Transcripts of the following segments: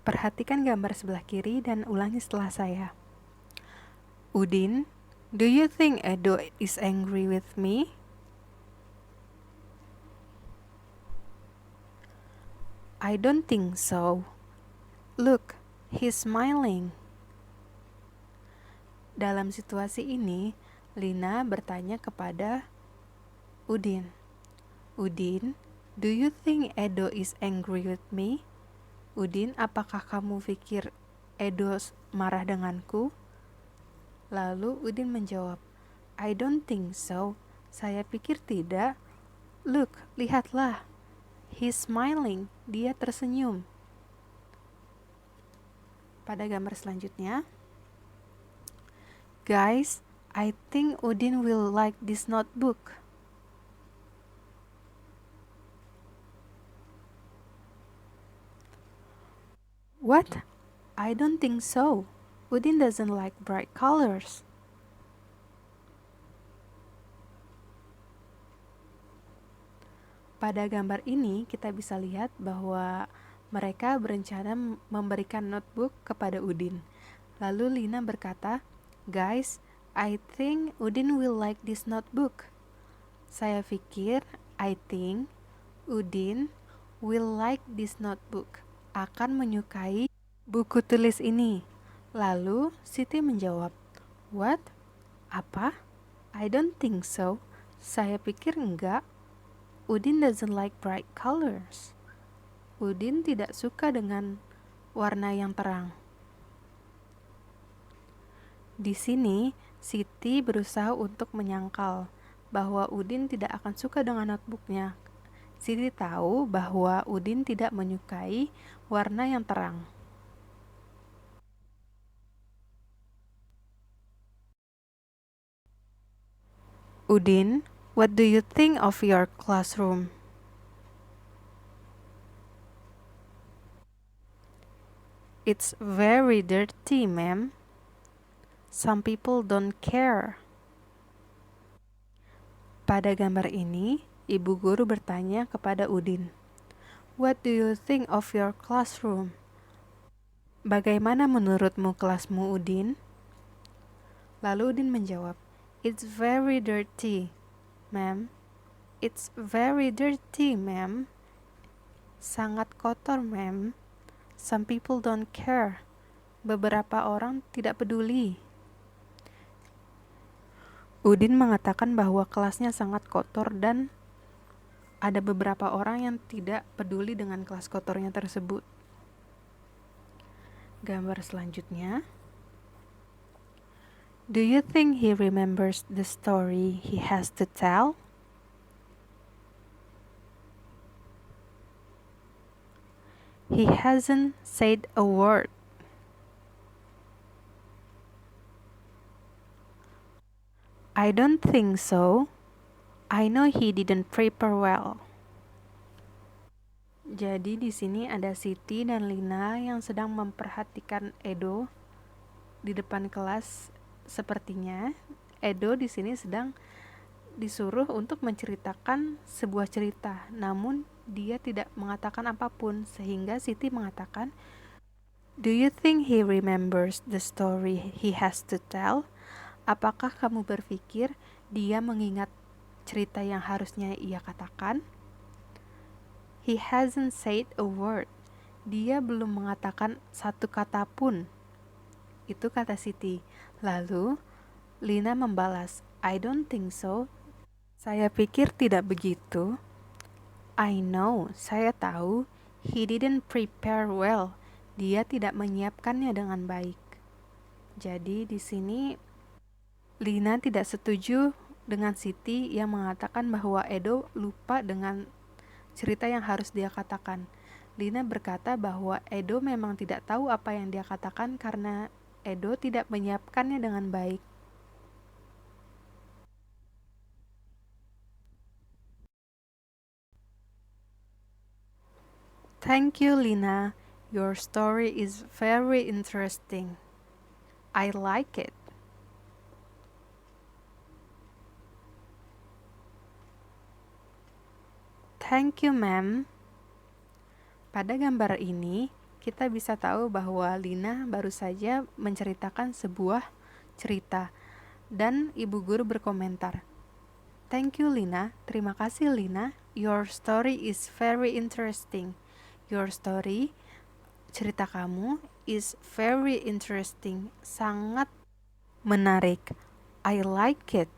Perhatikan gambar sebelah kiri dan ulangi setelah saya. Udin, do you think Edo is angry with me? I don't think so. Look, he's smiling. Dalam situasi ini, Lina bertanya kepada Udin. Udin, do you think Edo is angry with me? Udin, apakah kamu pikir Edo marah denganku? Lalu Udin menjawab, I don't think so. Saya pikir tidak. Look, lihatlah. He's smiling. Dia tersenyum. Pada gambar selanjutnya, guys, I think Udin will like this notebook. What? I don't think so. Udin doesn't like bright colors. Pada gambar ini kita bisa lihat bahwa mereka berencana memberikan notebook kepada Udin. Lalu Lina berkata, guys, I think Udin will like this notebook. Saya pikir, I think Udin will like this notebook. Akan menyukai buku tulis ini. Lalu Siti menjawab, what? Apa? I don't think so. Saya pikir enggak. Udin doesn't like bright colors. Udin tidak suka dengan warna yang terang. Di sini, Siti berusaha untuk menyangkal bahwa Udin tidak akan suka dengan notebooknya. Siti tahu bahwa Udin tidak menyukai warna yang terang. Udin, what do you think of your classroom? It's very dirty, ma'am. Some people don't care. Pada gambar ini, ibu guru bertanya kepada Udin, what do you think of your classroom? Bagaimana menurutmu kelasmu, Udin? Lalu Udin menjawab, it's very dirty, ma'am. It's very dirty, ma'am. Sangat kotor, ma'am. Some people don't care. Beberapa orang tidak peduli. Udin mengatakan bahwa kelasnya sangat kotor dan ada beberapa orang yang tidak peduli dengan kelas kotornya tersebut. Gambar selanjutnya. Do you think he remembers the story he has to tell? He hasn't said a word. I don't think so. I know he didn't prepare well. Jadi di sini ada Siti dan Lina yang sedang memperhatikan Edo di depan kelas. Sepertinya Edo di sini sedang disuruh untuk menceritakan sebuah cerita, namun dia tidak mengatakan apapun, sehingga Siti mengatakan, do you think he remembers the story he has to tell? Apakah kamu berpikir dia mengingat cerita yang harusnya ia katakan? He hasn't said a word. Dia belum mengatakan satu kata pun. Itu kata Siti. Lalu Lina membalas, I don't think so. Saya pikir tidak begitu. I know, saya tahu. He didn't prepare well. Dia tidak menyiapkannya dengan baik. Jadi di sini Lina tidak setuju dengan Siti yang mengatakan bahwa Edo lupa dengan cerita yang harus dia katakan. Lina berkata bahwa Edo memang tidak tahu apa yang dia katakan karena Edo tidak menyiapkannya dengan baik. Thank you, Lina. Your story is very interesting. I like it. Thank you, ma'am. Pada gambar ini, kita bisa tahu bahwa Lina baru saja menceritakan sebuah cerita. Dan ibu guru berkomentar, "Thank you Lina, terima kasih Lina, your story is very interesting. Your story, cerita kamu, is very interesting, sangat menarik. I like it.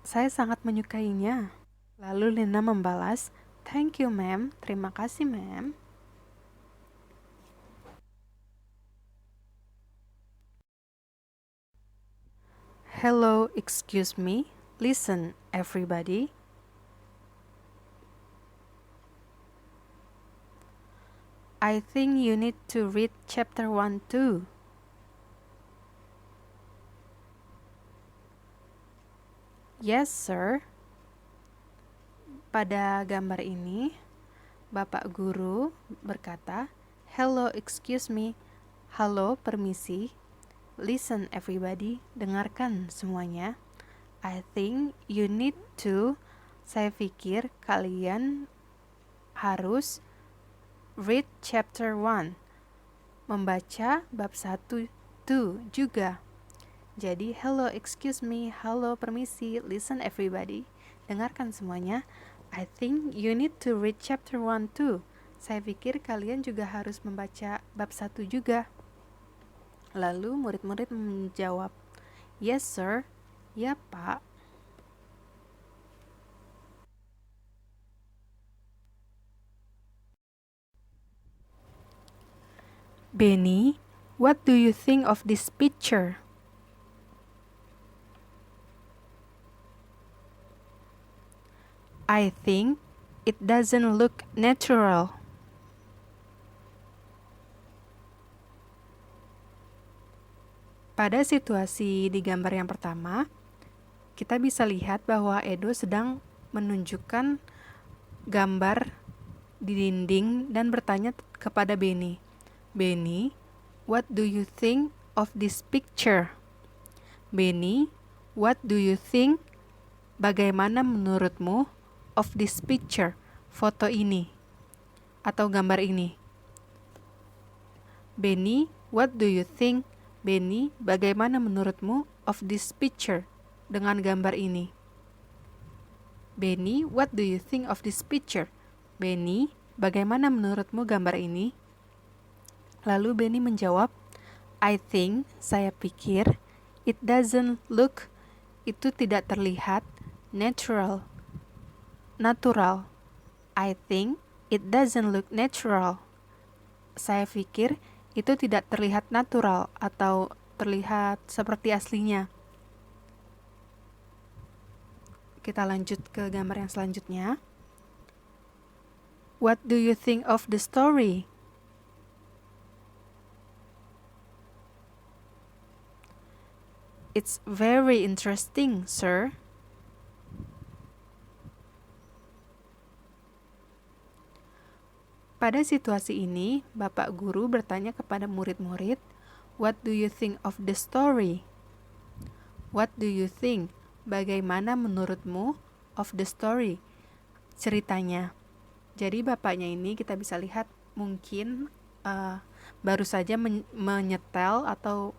Saya sangat menyukainya." Lalu Lina membalas, "Thank you ma'am, terima kasih ma'am." Hello, excuse me. Listen, everybody. I think you need to read chapter 1 too. Yes, sir. Pada gambar ini, Bapak Guru berkata, "Hello, excuse me." Halo, permisi. Listen, everybody. Dengarkan semuanya. I think you need to. Saya pikir kalian harus read chapter 1. Membaca bab 1 too juga. Jadi, hello, excuse me, halo, permisi, listen everybody, dengarkan semuanya. I think you need to read chapter 1 too. Saya pikir kalian juga harus membaca bab 1 juga. Lalu murid-murid menjawab, yes sir, ya pak. Benny, what do you think of this picture? I think it doesn't look natural. Pada situasi di gambar yang pertama, kita bisa lihat bahwa Edo sedang menunjukkan gambar di dinding dan bertanya kepada Benny. Benny, what do you think of this picture? Benny, what do you think? Bagaimana menurutmu of this picture? Foto ini atau gambar ini. Benny, what do you think? Benny, bagaimana menurutmu of this picture? Dengan gambar ini. Benny, what do you think of this picture? Benny, bagaimana menurutmu gambar ini? Lalu Benny menjawab, I think, saya pikir, it doesn't look, itu tidak terlihat, natural. I think, it doesn't look natural. Saya pikir, itu tidak terlihat natural atau terlihat seperti aslinya. Kita lanjut ke gambar yang selanjutnya. What do you think of the story? It's very interesting, sir. Pada situasi ini, Bapak Guru bertanya kepada murid-murid, what do you think of the story? What do you think? Bagaimana menurutmu of the story? Ceritanya. Jadi bapaknya ini kita bisa lihat mungkin baru saja menyetel atau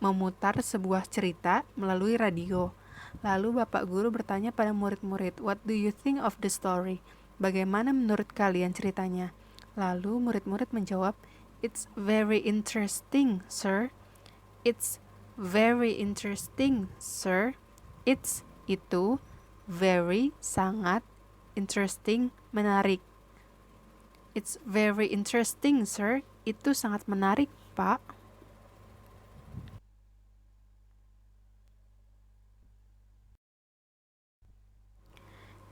memutar sebuah cerita melalui radio. Lalu Bapak Guru bertanya pada murid-murid, what do you think of the story? Bagaimana menurut kalian ceritanya? Lalu murid-murid menjawab, it's very interesting, sir. It's very interesting, sir. It's itu, very, sangat, interesting, menarik. It's very interesting, sir. Itu sangat menarik, Pak.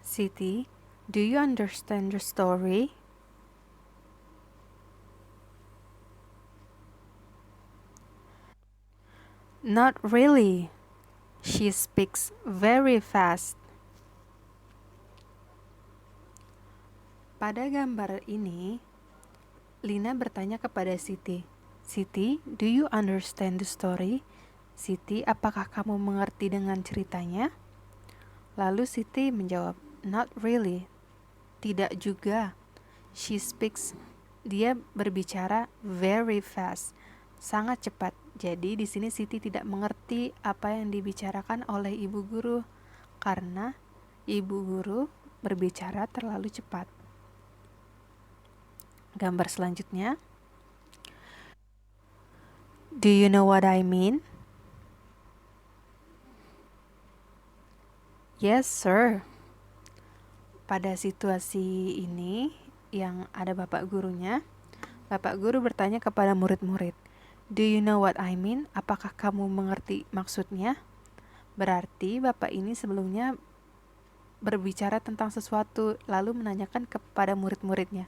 Siti, do you understand the story? Not really. She speaks very fast. Pada gambar ini, Lina bertanya kepada Siti, Siti, do you understand the story? Siti, apakah kamu mengerti dengan ceritanya? Lalu Siti menjawab, not really. Tidak juga. She speaks Dia berbicara very fast, sangat cepat. Jadi di sini Siti tidak mengerti apa yang dibicarakan oleh ibu guru karena ibu guru berbicara terlalu cepat. Gambar selanjutnya. Do you know what I mean? Yes, sir. Pada situasi ini yang ada bapak gurunya, bapak guru bertanya kepada murid-murid, "Do you know what I mean? Apakah kamu mengerti maksudnya?" Berarti bapak ini sebelumnya berbicara tentang sesuatu lalu menanyakan kepada murid-muridnya,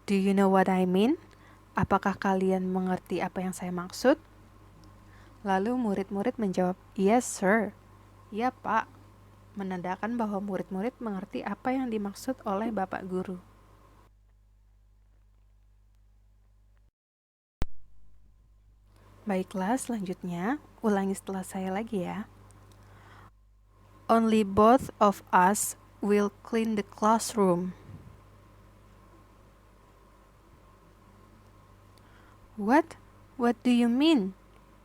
"Do you know what I mean? Apakah kalian mengerti apa yang saya maksud?" Lalu murid-murid menjawab, "Yes, sir." "Ya, Pak." Menandakan bahwa murid-murid mengerti apa yang dimaksud oleh bapak guru. Baiklah, selanjutnya ulangi setelah saya lagi ya. Only both of us will clean the classroom. What? What do you mean?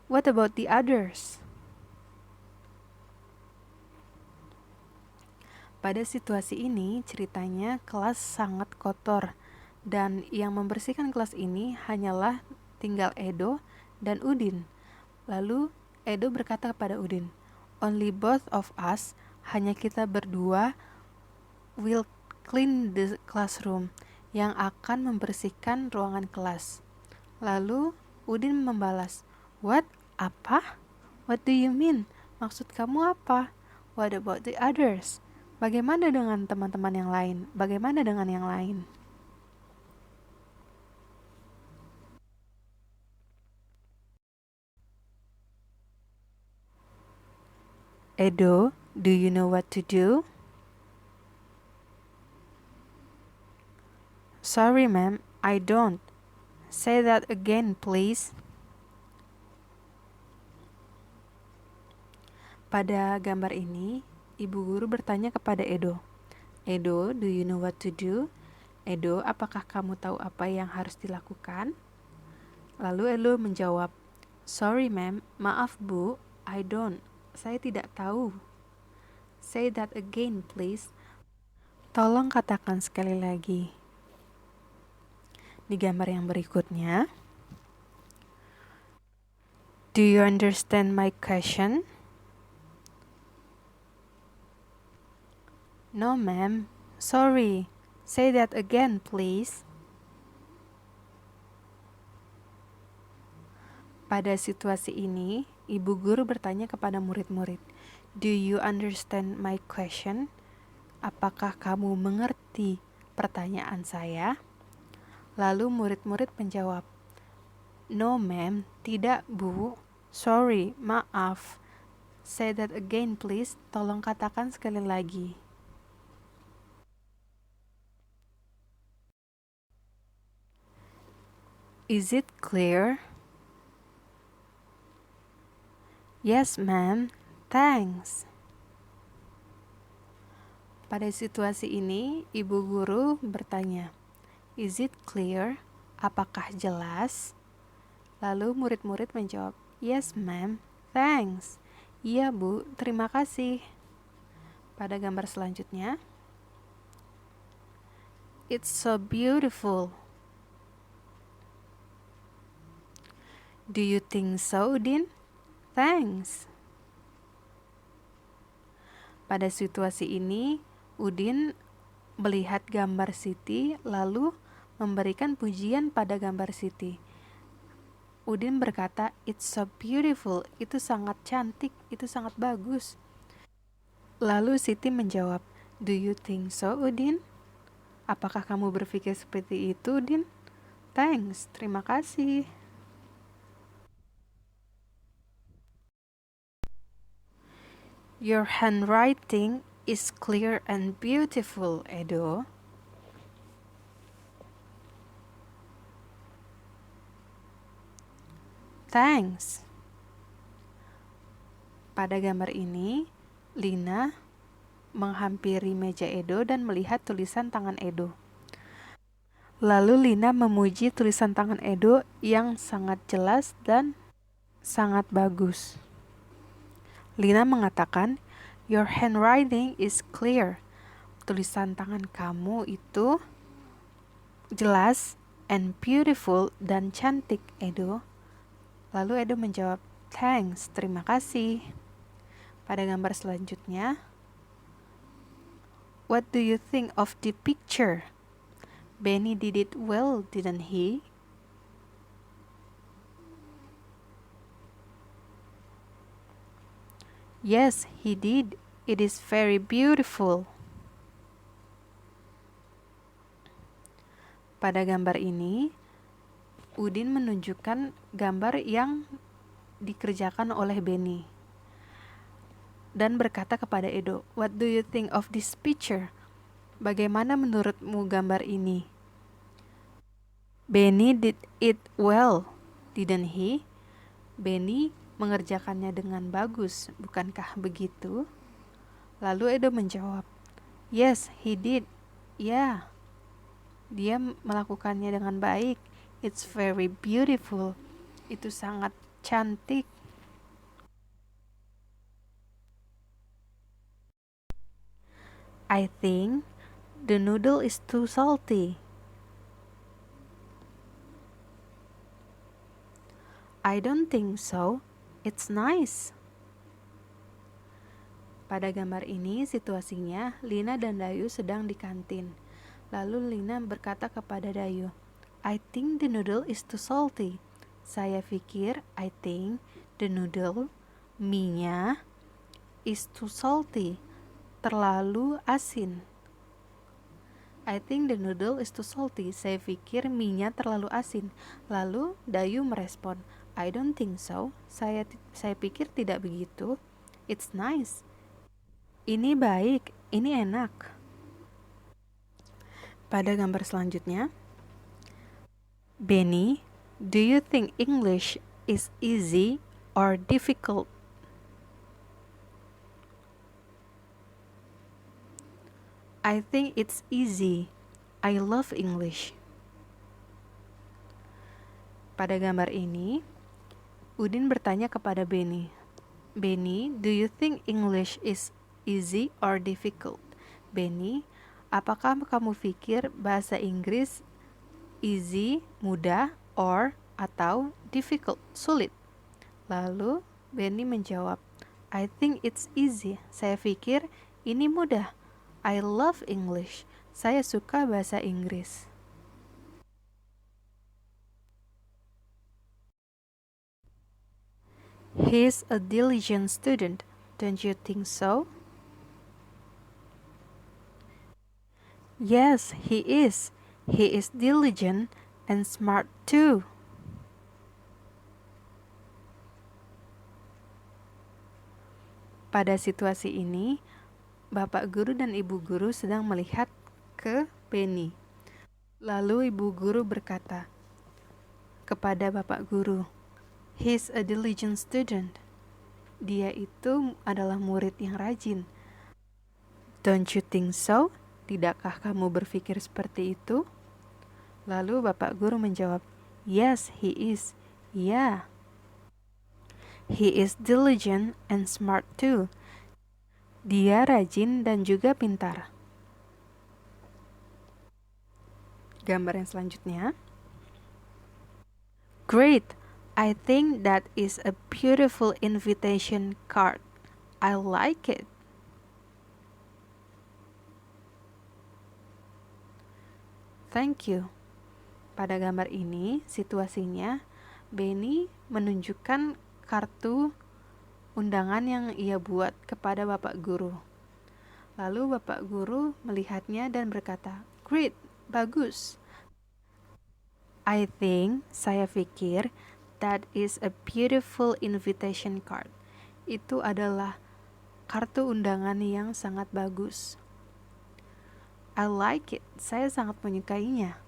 What about the others? Pada situasi ini, ceritanya kelas sangat kotor, dan yang membersihkan kelas ini hanyalah tinggal Edo dan Udin. Lalu Edo berkata kepada Udin, "Only both of us, hanya kita berdua, will clean the classroom, yang akan membersihkan ruangan kelas." Lalu Udin membalas, "What? Apa? What do you mean? Maksud kamu apa? What about the others? Bagaimana dengan teman-teman yang lain? Bagaimana dengan yang lain?" Edo, do you know what to do? Sorry, ma'am, I don't. Say that again, please. Pada gambar ini, ibu guru bertanya kepada Edo, "Edo, do you know what to do? Edo, apakah kamu tahu apa yang harus dilakukan?" Lalu Edo menjawab, "Sorry, ma'am, maaf bu, I don't. Saya tidak tahu." Say that again, please. Tolong katakan sekali lagi. Di gambar yang berikutnya, do you understand my question? No, ma'am. Sorry. Say that again, please. Pada situasi ini, ibu guru bertanya kepada murid-murid, "Do you understand my question? Apakah kamu mengerti pertanyaan saya?" Lalu murid-murid menjawab, "No, ma'am. Tidak, bu. Sorry. Maaf. Say that again, please. Tolong katakan sekali lagi." Is it clear? Yes, ma'am. Thanks. Pada situasi ini, ibu guru bertanya, "Is it clear? Apakah jelas?" Lalu murid-murid menjawab, "Yes, ma'am. Thanks." "Iya, bu. Terima kasih." Pada gambar selanjutnya, it's so beautiful. Do you think so, Udin? Thanks. Pada situasi ini, Udin melihat gambar Siti lalu memberikan pujian pada gambar Siti. Udin berkata, "It's so beautiful." Itu sangat cantik, itu sangat bagus. Lalu Siti menjawab, "Do you think so, Udin?" Apakah kamu berpikir seperti itu, Udin? Thanks, terima kasih. Your handwriting is clear and beautiful, Edo. Thanks. Pada gambar ini, Lina menghampiri meja Edo dan melihat tulisan tangan Edo. Lalu Lina memuji tulisan tangan Edo yang sangat jelas dan sangat bagus. Lina mengatakan, "Your handwriting is clear." Tulisan tangan kamu itu jelas and beautiful dan cantik, Edo. Lalu Edo menjawab, "Thanks, terima kasih." Pada gambar selanjutnya, "What do you think of the picture? Benny did it well, didn't he?" "Yes, he did. It is very beautiful." Pada gambar ini, Udin menunjukkan gambar yang dikerjakan oleh Benny dan berkata kepada Edo, "What do you think of this picture? Bagaimana menurutmu gambar ini?" "Benny did it well, didn't he?" Benny mengerjakannya dengan bagus, bukankah begitu? Lalu Edo menjawab, "Yes, he did. Ya, dia melakukannya dengan baik. It's very beautiful. Itu sangat cantik." "I think the noodle is too salty." "I don't think so. It's nice." Pada gambar ini situasinya Lina dan Dayu sedang di kantin. Lalu Lina berkata kepada Dayu, "I think the noodle is too salty." Saya pikir, I think the noodle, mie-nya, is too salty, terlalu asin. I think the noodle is too salty. Saya pikir mie-nya terlalu asin. Lalu Dayu merespon, I don't think so. Saya pikir tidak begitu. It's nice. Ini baik, ini enak. Pada gambar selanjutnya, Benny, do you think English is easy or difficult? I think it's easy. I love English. Pada gambar ini, Udin bertanya kepada Benny, "Benny, do you think English is easy or difficult?" "Benny, apakah kamu pikir bahasa Inggris easy, mudah, or atau difficult, sulit?" Lalu Benny menjawab, "I think it's easy. Saya pikir ini mudah. I love English. Saya suka bahasa Inggris." "He's a diligent student, don't you think so?" "Yes, he is. He is diligent and smart too." Pada situasi ini, Bapak Guru dan Ibu Guru sedang melihat ke Benny. Lalu Ibu Guru berkata kepada Bapak Guru, "He's a diligent student." Dia itu adalah murid yang rajin. "Don't you think so?" Tidakkah kamu berpikir seperti itu? Lalu Bapak Guru menjawab, "Yes, he is." Ya, he is diligent and smart too. Dia rajin dan juga pintar. Gambar yang selanjutnya. "Great, I think that is a beautiful invitation card. I like it." "Thank you." Pada gambar ini, situasinya Benny menunjukkan kartu undangan yang ia buat kepada Bapak Guru. Lalu Bapak Guru melihatnya dan berkata, "Great, bagus. I think, saya pikir, that is a beautiful invitation card." Itu adalah kartu undangan yang sangat bagus. "I like it." Saya sangat menyukainya.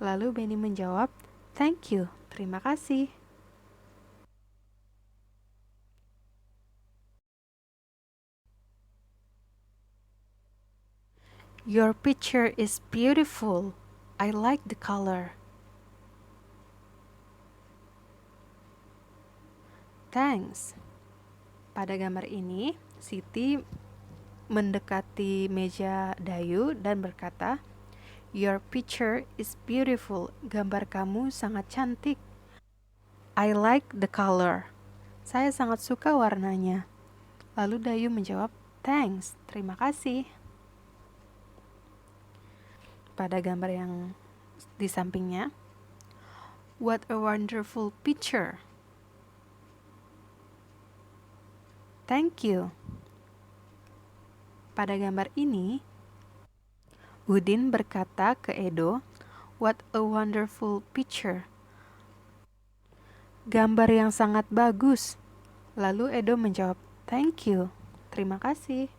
Lalu Benny menjawab, "Thank you." Terima kasih. "Your picture is beautiful. I like the color. Thanks. Pada gambar ini, Siti mendekati meja Dayu dan berkata, "Your picture is beautiful. Gambar kamu sangat cantik. I like the color. Saya sangat suka warnanya." Lalu Dayu menjawab, "Thanks, terima kasih." Pada gambar yang di sampingnya, "What a wonderful picture." Thank you. Pada gambar ini, Udin berkata ke Edo, "What a wonderful picture." Gambar yang sangat bagus. Lalu Edo menjawab, "Thank you." Terima kasih.